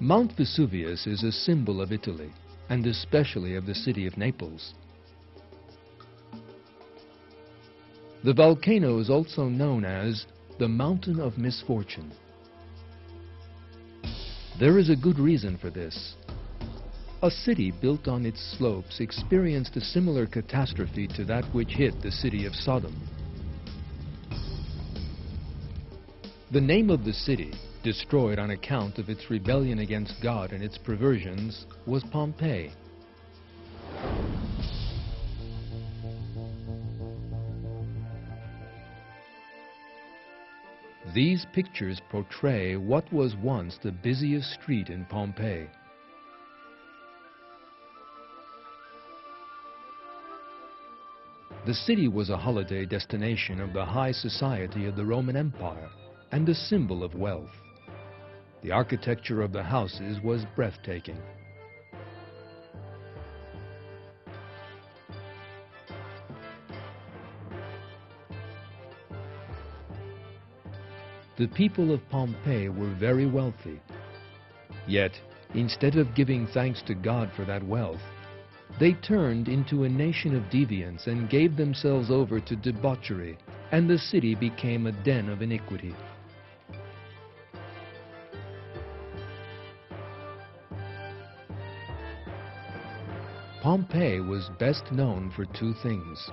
Mount Vesuvius is a symbol of Italy, and especially of the city of Naples. The volcano is also known as the Mountain of Misfortune. There is a good reason for this. A city built on its slopes experienced a similar catastrophe to that which hit the city of Sodom. The name of the city, destroyed on account of its rebellion against God and its perversions, was Pompeii. These pictures portray what was once the busiest street in Pompeii. The city was a holiday destination of the high society of the Roman Empire and a symbol of wealth. The architecture of the houses was breathtaking. The people of Pompeii were very wealthy. Yet, instead of giving thanks to God for that wealth, they turned into a nation of deviants and gave themselves over to debauchery, and the city became a den of iniquity. Pompeii was best known for two things.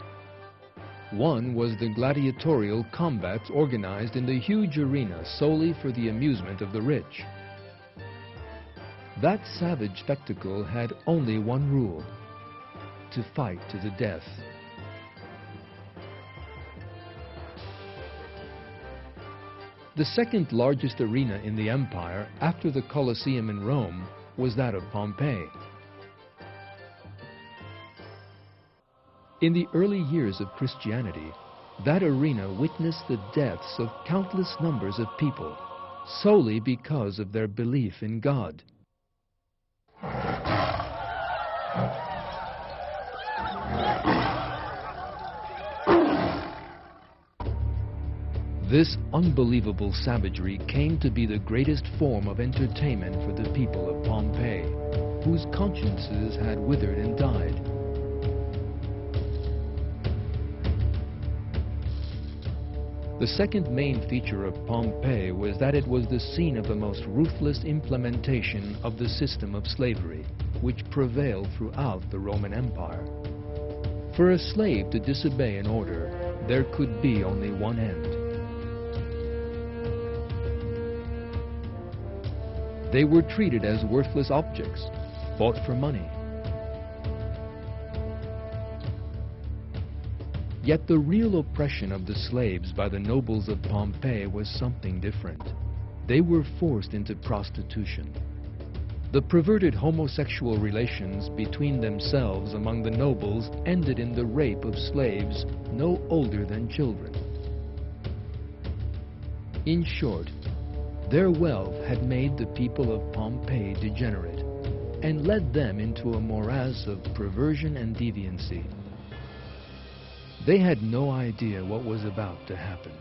One was the gladiatorial combats organized in the huge arena solely for the amusement of the rich. That savage spectacle had only one rule: to fight to the death. The second largest arena in the empire after the Colosseum in Rome was that of Pompeii. In the early years of Christianity, that arena witnessed the deaths of countless numbers of people solely because of their belief in God. This unbelievable savagery came to be the greatest form of entertainment for the people of Pompeii, whose consciences had withered and died. The second main feature of Pompeii was that it was the scene of the most ruthless implementation of the system of slavery, which prevailed throughout the Roman Empire. For a slave to disobey an order, there could be only one end. They were treated as worthless objects, bought for money. Yet the real oppression of the slaves by the nobles of Pompeii was something different. They were forced into prostitution. The perverted homosexual relations between themselves among the nobles ended in the rape of slaves no older than children. In short, their wealth had made the people of Pompeii degenerate and led them into a morass of perversion and deviancy. They had no idea what was about to happen.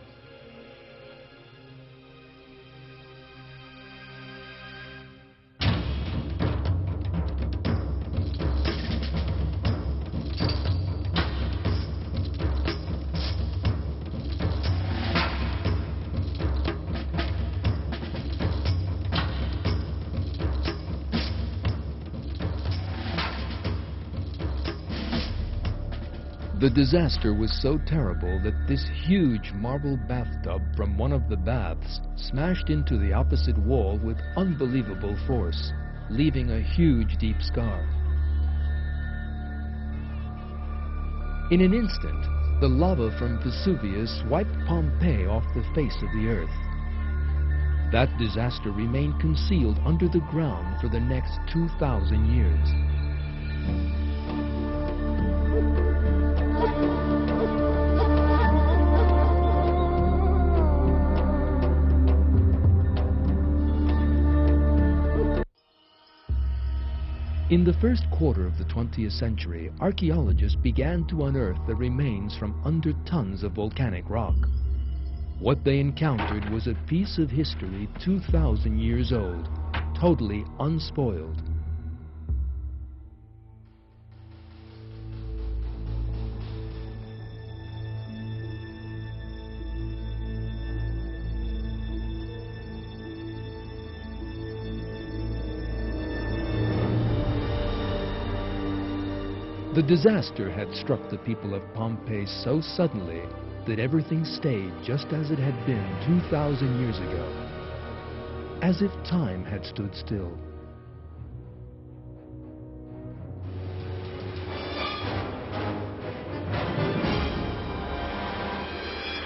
The disaster was so terrible that this huge marble bathtub from one of the baths smashed into the opposite wall with unbelievable force, leaving a huge deep scar. In an instant, the lava from Vesuvius wiped Pompeii off the face of the earth. That disaster remained concealed under the ground for the next 2,000 years. In the first quarter of the 20th century, archaeologists began to unearth the remains from under tons of volcanic rock. What they encountered was a piece of history 2,000 years old, totally unspoiled. The disaster had struck the people of Pompeii so suddenly that everything stayed just as it had been 2,000 years ago, as if time had stood still.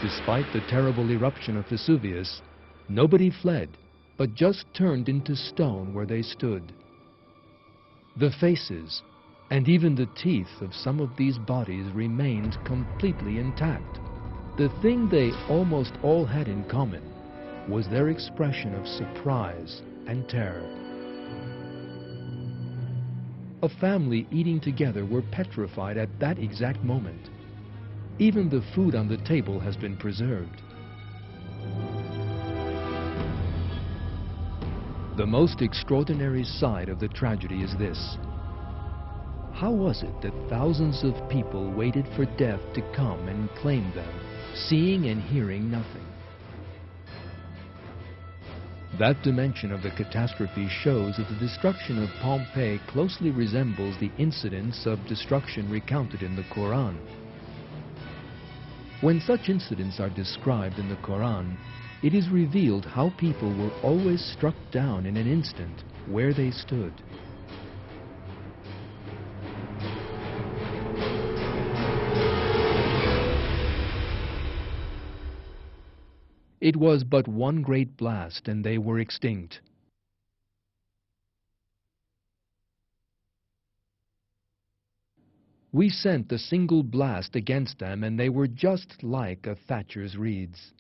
Despite the terrible eruption of Vesuvius, nobody fled, but just turned into stone where they stood. The faces, and even the teeth of some of these bodies remained completely intact. The thing they almost all had in common was their expression of surprise and terror. A family eating together were petrified at that exact moment. Even the food on the table has been preserved. The most extraordinary side of the tragedy is this. How was it that thousands of people waited for death to come and claim them, seeing and hearing nothing? That dimension of the catastrophe shows that the destruction of Pompeii closely resembles the incidents of destruction recounted in the Quran. When such incidents are described in the Quran, it is revealed how people were always struck down in an instant where they stood. It was but one great blast and they were extinct. We sent a single blast against them and they were just like a thatcher's reeds.